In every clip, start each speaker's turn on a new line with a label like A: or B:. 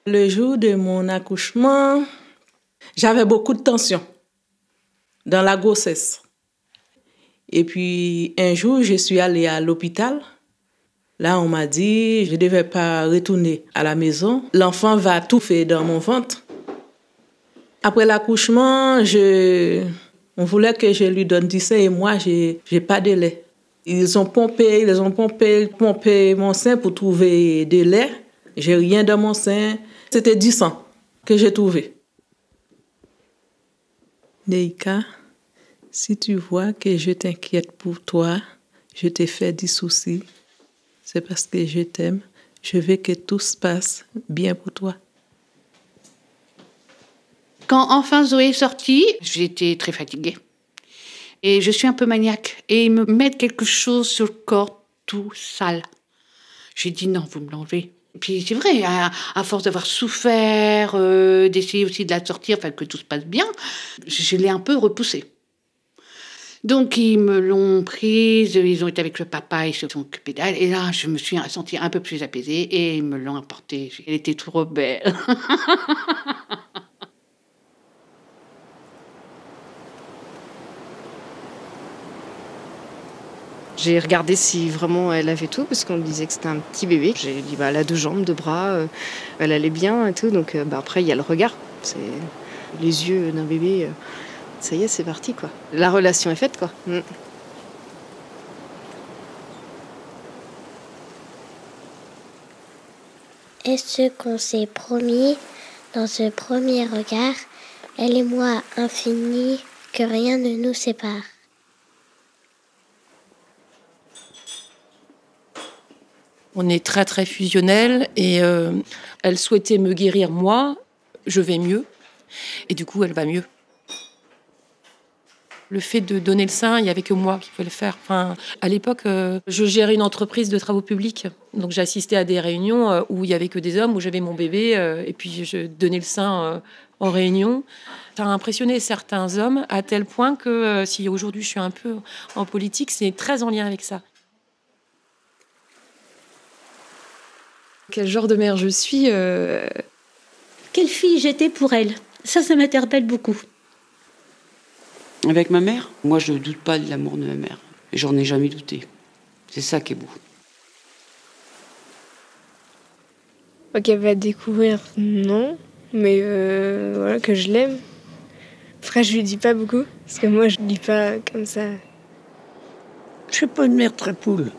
A: Le jour de mon accouchement, j'avais beaucoup de tension dans la grossesse. Et puis, un jour, je suis allée à l'hôpital. Là, on m'a dit, je ne devais pas retourner à la maison. L'enfant va touffer dans mon ventre. Après l'accouchement, on voulait que je lui donne du sein et moi, je n'ai pas de lait. Ils ont pompé mon sein pour trouver de lait. J'ai rien dans mon sein. C'était du sang que j'ai trouvé. Neika, si tu vois que je t'inquiète pour toi, je te fais des soucis, c'est parce que je t'aime. Je veux que tout se passe bien pour toi.
B: Quand enfin Zoé est sortie, j'étais très fatiguée. Et je suis un peu maniaque. Et ils me mettent quelque chose sur le corps tout sale. J'ai dit non, vous me l'enlevez. Puis c'est vrai, à force d'avoir souffert, d'essayer aussi de la sortir, enfin que tout se passe bien, je l'ai un peu repoussée. Donc ils me l'ont prise, ils ont été avec le papa, ils se sont occupés d'elle. Et là, je me suis sentie un peu plus apaisée et ils me l'ont apportée. Elle était trop belle.
C: J'ai regardé si vraiment elle avait tout, parce qu'on me disait que c'était un petit bébé. J'ai dit, elle a 2 jambes, 2 bras, elle allait bien et tout. Donc après, il y a le regard. C'est les yeux d'un bébé. Ça y est, c'est parti, quoi. La relation est faite, quoi.
D: Est-ce qu'on s'est promis, dans ce premier regard, elle et moi infini, que rien ne nous sépare?
E: On est très très fusionnels et elle souhaitait me guérir moi, je vais mieux et du coup elle va mieux. Le fait de donner le sein, il n'y avait que moi qui pouvais le faire. Enfin, à l'époque, je gérais une entreprise de travaux publics, donc j'assistais à des réunions où il y avait que des hommes, où j'avais mon bébé et puis je donnais le sein en réunion. Ça a impressionné certains hommes à tel point que si aujourd'hui je suis un peu en politique, c'est très en lien avec ça.
C: Quel genre de mère je suis
F: Quelle fille j'étais pour elle. Ça m'interpelle beaucoup.
G: Avec ma mère, moi je ne doute pas de l'amour de ma mère. Et j'en ai jamais douté. C'est ça qui est beau.
C: Qu'elle va découvrir, non. Mais voilà, que je l'aime. Après, je lui dis pas beaucoup, parce que moi je dis pas comme ça.
H: Je suis pas une mère très poule.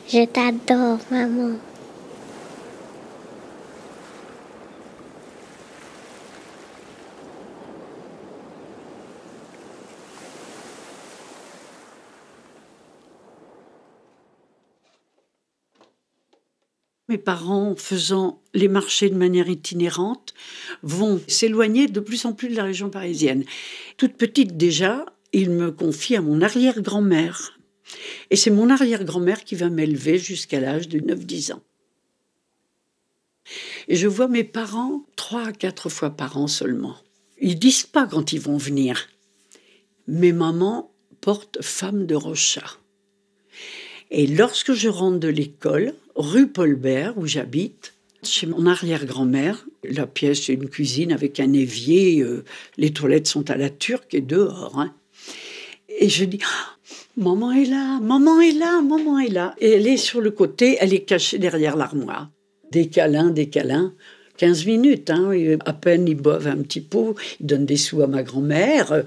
D: Je t'adore, maman.
H: Mes parents, faisant les marchés de manière itinérante, vont s'éloigner de plus en plus de la région parisienne. Toute petite déjà, ils me confient à mon arrière-grand-mère. Et c'est mon arrière-grand-mère qui va m'élever jusqu'à l'âge de 9-10 ans. Et je vois mes parents 3 à 4 fois par an seulement. Ils disent pas quand ils vont venir. Mes mamans portent femme de Rochat. Et lorsque je rentre de l'école, rue Paul-Bert, où j'habite, chez mon arrière-grand-mère, la pièce, c'est une cuisine avec un évier, les toilettes sont à la turque et dehors. Hein. Et je dis, oh, maman est là, maman est là, maman est là. Et elle est sur le côté, elle est cachée derrière l'armoire. Des câlins, 15 minutes. Hein, à peine ils boivent un petit pot, ils donnent des sous à ma grand-mère.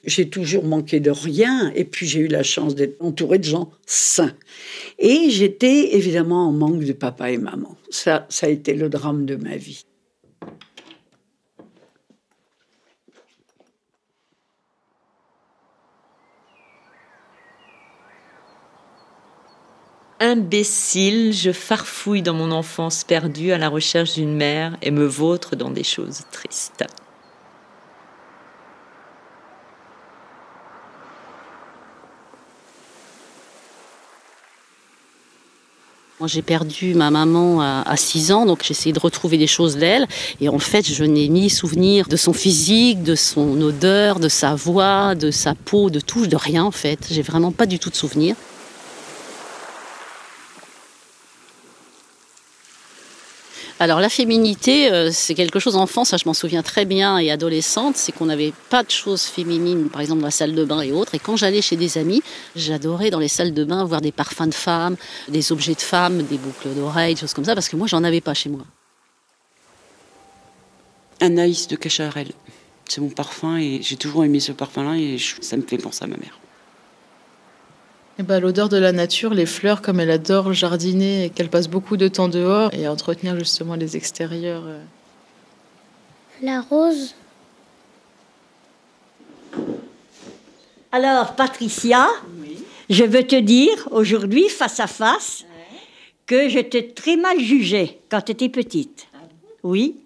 H: J'ai toujours manqué de rien et puis j'ai eu la chance d'être entourée de gens sains. Et j'étais évidemment en manque de papa et maman. Ça a été le drame de ma vie.
I: Imbécile, je farfouille dans mon enfance perdue à la recherche d'une mère et me vautre dans des choses tristes.
J: Moi, j'ai perdu ma maman à 6 ans, donc j'ai essayé de retrouver des choses d'elle. Et en fait, je n'ai ni souvenir de son physique, de son odeur, de sa voix, de sa peau, de tout, de rien en fait. J'ai vraiment pas du tout de souvenir. Alors la féminité, c'est quelque chose enfant, ça je m'en souviens très bien, et adolescente, c'est qu'on n'avait pas de choses féminines, par exemple dans la salle de bain et autres. Et quand j'allais chez des amis, j'adorais dans les salles de bain voir des parfums de femmes, des objets de femmes, des boucles d'oreilles, des choses comme ça, parce que moi j'en avais pas chez moi.
G: Anaïs de Cacharel. C'est mon parfum et j'ai toujours aimé ce parfum-là et ça me fait penser à ma mère.
A: Et bah, l'odeur de la nature, les fleurs, comme elle adore jardiner et qu'elle passe beaucoup de temps dehors et à entretenir justement les extérieurs.
D: La rose.
K: Alors, Patricia, je veux te dire aujourd'hui, face à face, que je t'ai très mal jugée quand tu étais petite. Oui,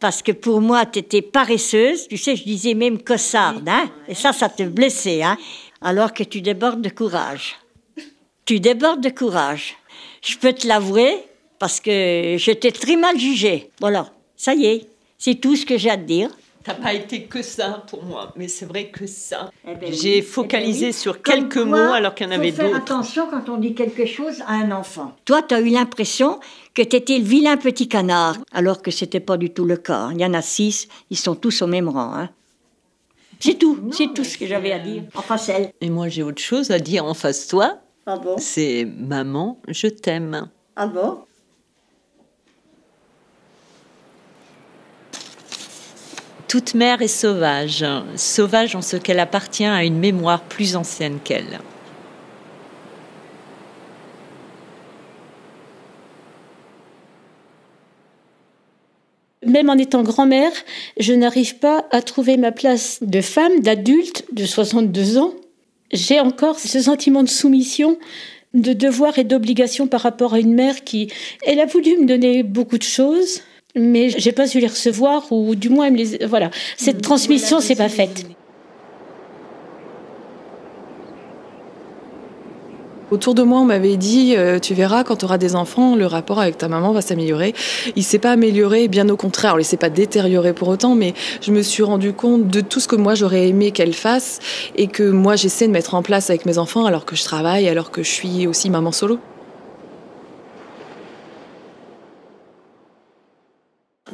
K: parce que pour moi, tu étais paresseuse. Tu sais, je disais même cossarde, hein, et ça te blessait, hein. Alors que tu débordes de courage. Tu débordes de courage. Je peux te l'avouer parce que je t'ai très mal jugée. Voilà, ça y est, c'est tout ce que j'ai à te dire.
I: T'as pas été que ça pour moi, mais c'est vrai que ça.
K: Eh ben
I: J'ai
K: oui,
I: focalisé
K: eh ben oui.
I: sur
K: Comme
I: quelques
K: quoi,
I: mots alors qu'il y en avait
K: faut faire
I: d'autres.
K: attention quand on dit quelque chose à un enfant. Toi, tu as eu l'impression que tu étais le vilain petit canard, alors que c'était pas du tout le cas. Il y en a 6, ils sont tous au même rang, hein. C'est tout ce que j'avais à dire. Enfin, celle.
I: Et moi, j'ai autre chose à dire en face de toi.
K: Ah bon?
I: C'est maman, je t'aime.
K: Ah bon?
I: Toute mère est sauvage. Sauvage en ce qu'elle appartient à une mémoire plus ancienne qu'elle.
F: Même en étant grand-mère, je n'arrive pas à trouver ma place de femme, d'adulte, de 62 ans. J'ai encore ce sentiment de soumission, de devoir et d'obligation par rapport à une mère qui... Elle a voulu me donner beaucoup de choses, mais j'ai pas su les recevoir, ou du moins, voilà. Cette transmission, c'est pas faite.
A: Autour de moi, on m'avait dit tu verras, quand tu auras des enfants, le rapport avec ta maman va s'améliorer. Il s'est pas amélioré, bien au contraire. Alors, il s'est pas détérioré pour autant, mais je me suis rendu compte de tout ce que moi j'aurais aimé qu'elle fasse et que moi j'essaie de mettre en place avec mes enfants alors que je travaille, alors que je suis aussi maman solo.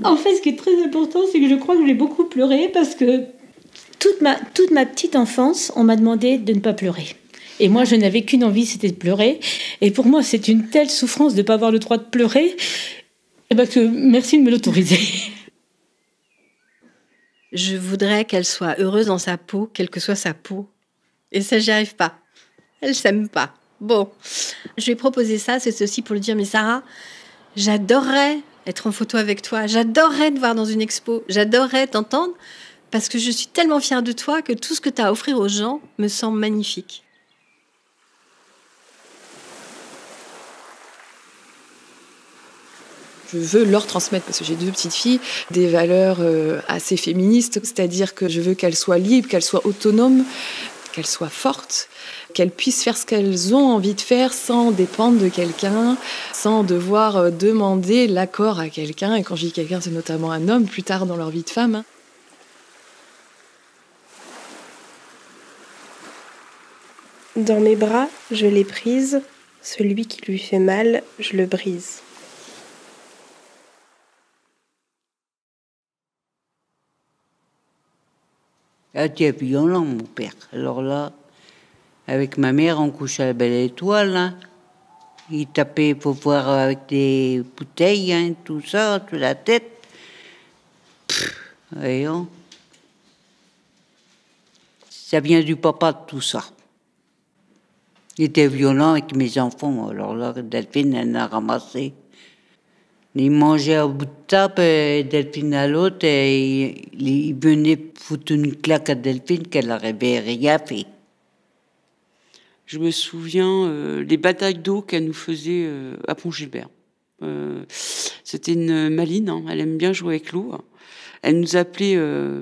F: En fait, ce qui est très important, c'est que je crois que j'ai beaucoup pleuré parce que toute ma petite enfance, on m'a demandé de ne pas pleurer. Et moi, je n'avais qu'une envie, c'était de pleurer. Et pour moi, c'est une telle souffrance de ne pas avoir le droit de pleurer, et ben que merci de me l'autoriser.
C: Je voudrais qu'elle soit heureuse dans sa peau, quelle que soit sa peau. Et ça, j'y arrive pas. Elle s'aime pas. Bon, je lui ai proposé ça, c'est ceci pour lui dire, mais Sarah, j'adorerais être en photo avec toi, j'adorerais te voir dans une expo, j'adorerais t'entendre, parce que je suis tellement fière de toi que tout ce que tu as à offrir aux gens me semble magnifique.
A: Je veux leur transmettre, parce que j'ai 2 petites filles, des valeurs assez féministes, c'est-à-dire que je veux qu'elles soient libres, qu'elles soient autonomes, qu'elles soient fortes, qu'elles puissent faire ce qu'elles ont envie de faire sans dépendre de quelqu'un, sans devoir demander l'accord à quelqu'un. Et quand je dis quelqu'un, c'est notamment un homme, plus tard dans leur vie de femme.
L: Dans mes bras, je l'ai prise, celui qui lui fait mal, je le brise.
M: Ah, tu es violent, mon père. Alors là, avec ma mère, on couchait à la Belle Étoile. Hein. Il tapait pour voir avec des bouteilles, hein, tout ça, sur la tête. Voyons. Ça vient du papa, tout ça. Il était violent avec mes enfants. Alors là, Delphine, elle a ramassé. Il mangeait à bout de table, et Delphine à l'autre, et il venait foutre une claque à Delphine qu'elle n'avait rien fait.
G: Je me souviens les batailles d'eau qu'elle nous faisait à Pont-Gilbert. C'était une maline, hein, elle aime bien jouer avec l'eau. Elle nous appelait,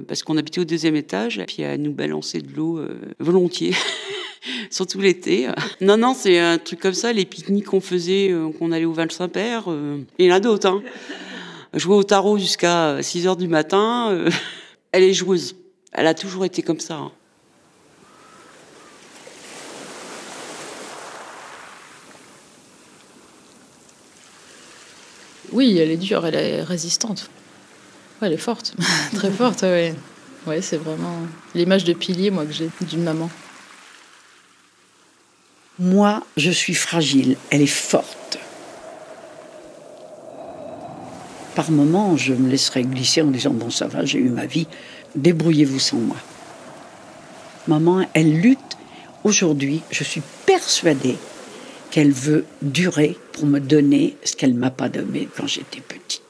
G: parce qu'on habitait au 2e étage, et puis elle nous balançait de l'eau volontiers. Surtout l'été. Non, c'est un truc comme ça, les pique-niques qu'on faisait, qu'on allait au Val-Saint-Père. Il y en a d'autres, hein. Jouer au tarot jusqu'à 6h du matin. Elle est joueuse. Elle a toujours été comme ça. Hein.
N: Oui, elle est dure, elle est résistante. Ouais, elle est forte, très forte, ouais. Ouais, c'est vraiment l'image de pilier, moi, que j'ai d'une maman.
H: Moi, je suis fragile, elle est forte. Par moments, je me laisserais glisser en disant « Bon, ça va, j'ai eu ma vie, débrouillez-vous sans moi ». Maman, elle lutte. Aujourd'hui, je suis persuadée qu'elle veut durer pour me donner ce qu'elle ne m'a pas donné quand j'étais petite.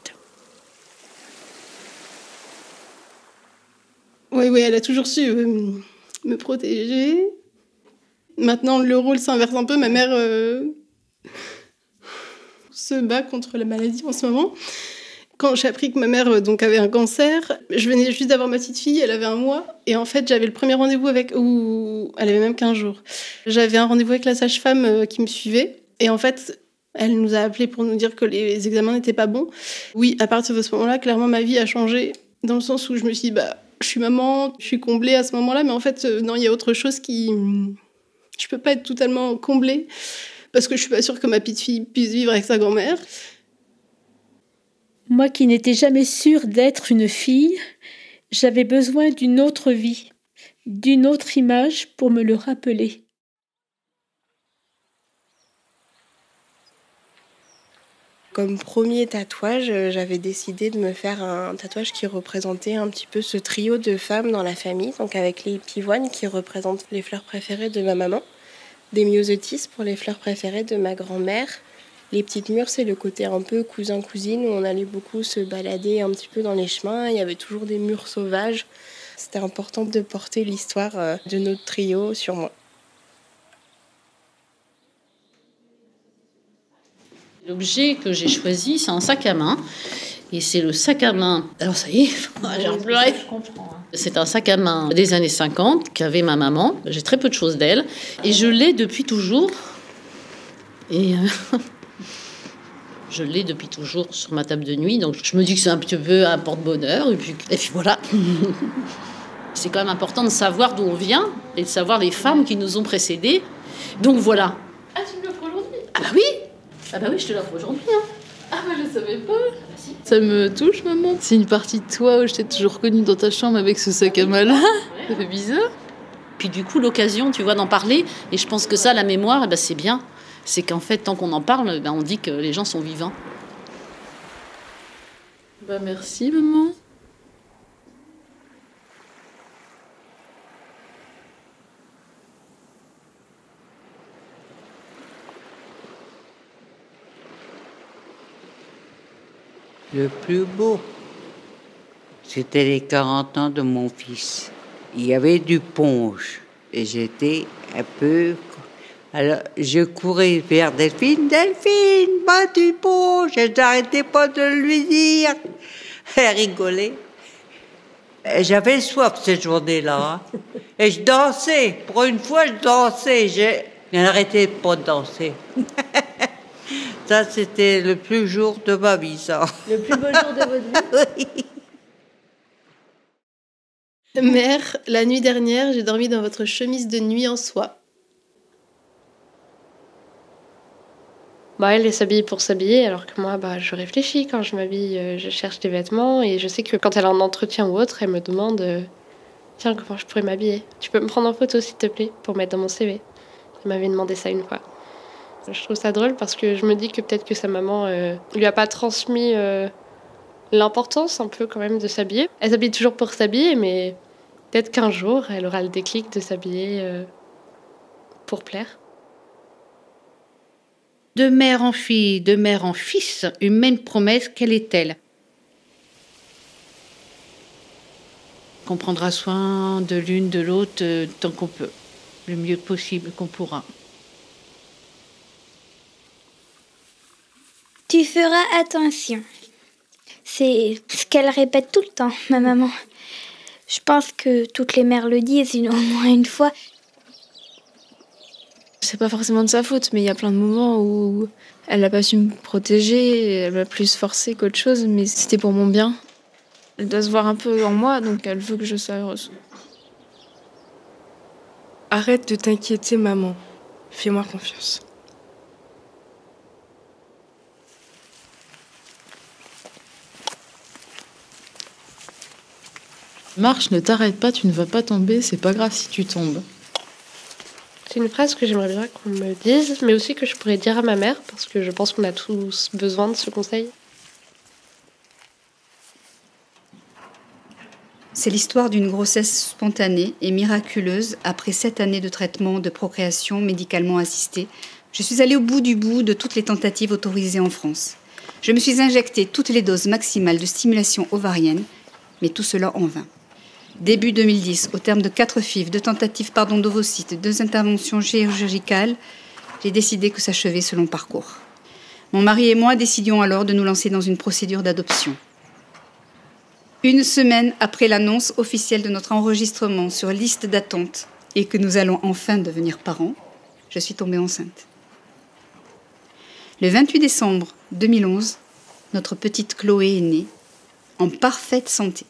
L: Oui, elle a toujours su me protéger. Maintenant, le rôle s'inverse un peu. Ma mère se bat contre la maladie en ce moment. Quand j'ai appris que ma mère donc avait un cancer, je venais juste d'avoir ma petite fille, elle avait 1 mois. Et en fait, j'avais le premier rendez-vous avec... Ou elle avait même 15 jours. J'avais un rendez-vous avec la sage-femme qui me suivait. Et en fait, elle nous a appelés pour nous dire que les examens n'étaient pas bons. Oui, à partir de ce moment-là, clairement, ma vie a changé. Dans le sens où je me suis dit, je suis maman, je suis comblée à ce moment-là. Mais en fait, non, il y a autre chose qui... Je peux pas être totalement comblée. Parce que je suis pas sûre que ma petite fille puisse vivre avec sa grand-mère.
F: Moi qui n'étais jamais sûre d'être une fille, j'avais besoin d'une autre vie, d'une autre image pour me le rappeler.
L: Comme premier tatouage, j'avais décidé de me faire un tatouage qui représentait un petit peu ce trio de femmes dans la famille, donc avec les pivoines qui représentent les fleurs préférées de ma maman, des myosotis pour les fleurs préférées de ma grand-mère. Les petites mûres, c'est le côté un peu cousin-cousine où on allait beaucoup se balader un petit peu dans les chemins. Il y avait toujours des mûres sauvages. C'était important de porter l'histoire de notre trio sur moi.
J: L'objet que j'ai choisi, c'est un sac à main. Et c'est le sac à main... Alors ça y est, j'ai repleuré. C'est un sac à main des années 50 qu'avait ma maman. J'ai très peu de choses d'elle. Et je l'ai depuis toujours. Et... Je l'ai depuis toujours sur ma table de nuit, donc je me dis que c'est un petit peu un porte-bonheur, et puis voilà. C'est quand même important de savoir d'où on vient, et de savoir les femmes qui nous ont précédées. Donc voilà.
N: Ah, tu me l'offres aujourd'hui ?
J: Ah bah oui. Ah bah oui, je te l'offre aujourd'hui. Hein.
N: Ah bah je savais pas. Ah bah si. Ça me touche, maman. C'est une partie de toi où je t'ai toujours connue dans ta chambre avec ce sac à main-là. Ouais. Ça fait bizarre.
J: Puis du coup, l'occasion, tu vois, d'en parler, et je pense que ça, la mémoire, eh ben, c'est bien. C'est qu'en fait, tant qu'on en parle, on dit que les gens sont vivants.
N: Bah merci, maman.
M: Le plus beau, c'était les 40 ans de mon fils. Il y avait du punch et j'étais un peu... Alors, je courais vers Delphine. « Delphine, pas du punch !» Je n'arrêtais pas de lui dire. Elle rigolait. J'avais soif cette journée-là. Hein. Et je dansais. Pour une fois, je dansais. Je n'arrêtais pas de danser. Ça, c'était le plus beau jour de ma vie, ça.
L: Le plus beau jour de votre vie? Oui. Mère, la nuit dernière, j'ai dormi dans votre chemise de nuit en soie.
C: Elle s'habille pour s'habiller, alors que moi, je réfléchis quand je m'habille, je cherche des vêtements, et je sais que quand elle a un entretien ou autre, elle me demande tiens, comment je pourrais m'habiller ? Tu peux me prendre en photo, s'il te plaît, pour mettre dans mon CV. Elle m'avait demandé ça une fois. Je trouve ça drôle parce que je me dis que peut-être que sa maman lui a pas transmis l'importance un peu quand même de s'habiller. Elle s'habille toujours pour s'habiller, mais peut-être qu'un jour, elle aura le déclic de s'habiller pour plaire.
B: De mère en fille, de mère en fils, une même promesse, quelle est-elle ? Qu'on prendra soin de l'une, de l'autre, tant qu'on peut, le mieux possible qu'on pourra.
D: Tu feras attention. C'est ce qu'elle répète tout le temps, ma maman. Je pense que toutes les mères le disent au moins une fois.
C: C'est pas forcément de sa faute, mais il y a plein de moments où elle n'a pas su me protéger, elle m'a plus forcée qu'autre chose, mais c'était pour mon bien. Elle doit se voir un peu en moi, donc elle veut que je sois heureuse.
L: Arrête de t'inquiéter, maman. Fais-moi confiance.
N: Marche, ne t'arrête pas, tu ne vas pas tomber, c'est pas grave si tu tombes.
O: C'est une phrase que j'aimerais bien qu'on me dise, mais aussi que je pourrais dire à ma mère, parce que je pense qu'on a tous besoin de ce conseil.
P: C'est l'histoire d'une grossesse spontanée et miraculeuse après 7 années de traitement de procréation médicalement assistée. Je suis allée au bout du bout de toutes les tentatives autorisées en France. Je me suis injecté toutes les doses maximales de stimulation ovarienne, mais tout cela en vain. Début 2010, au terme de 4 FIV, 2 tentatives d'ovocytes, 2 interventions chirurgicales, j'ai décidé que s'achevait ce long parcours. Mon mari et moi décidions alors de nous lancer dans une procédure d'adoption. 1 semaine après l'annonce officielle de notre enregistrement sur liste d'attente et que nous allons enfin devenir parents, je suis tombée enceinte. Le 28 décembre 2011, notre petite Chloé est née, en parfaite santé.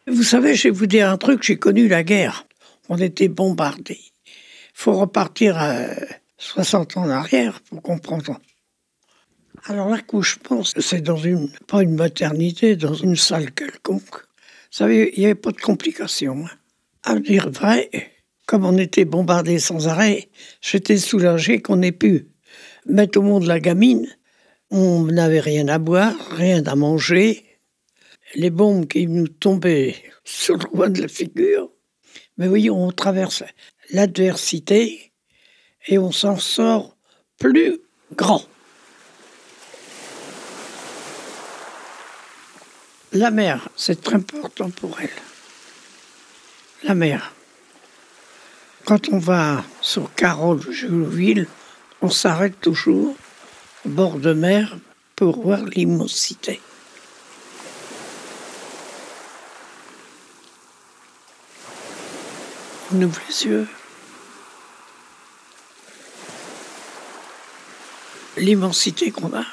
Q: Vous savez, je vais vous dire un truc, j'ai connu la guerre. On était bombardés. Il faut repartir à 60 ans en arrière pour comprendre. Alors l'accouchement, c'est pas une maternité, dans une salle quelconque. Vous savez, il n'y avait pas de complications. À dire vrai, comme on était bombardés sans arrêt, j'étais soulagé qu'on ait pu mettre au monde la gamine. On n'avait rien à boire, rien à manger. Les bombes qui nous tombaient sur le coin de la figure. Mais oui, on traverse l'adversité et on s'en sort plus grand. La mer, c'est très important pour elle. La mer. Quand on va sur Carole ou Jullouville, on s'arrête toujours au bord de mer pour voir l'immensité. On ouvre les yeux. L'immensité qu'on a.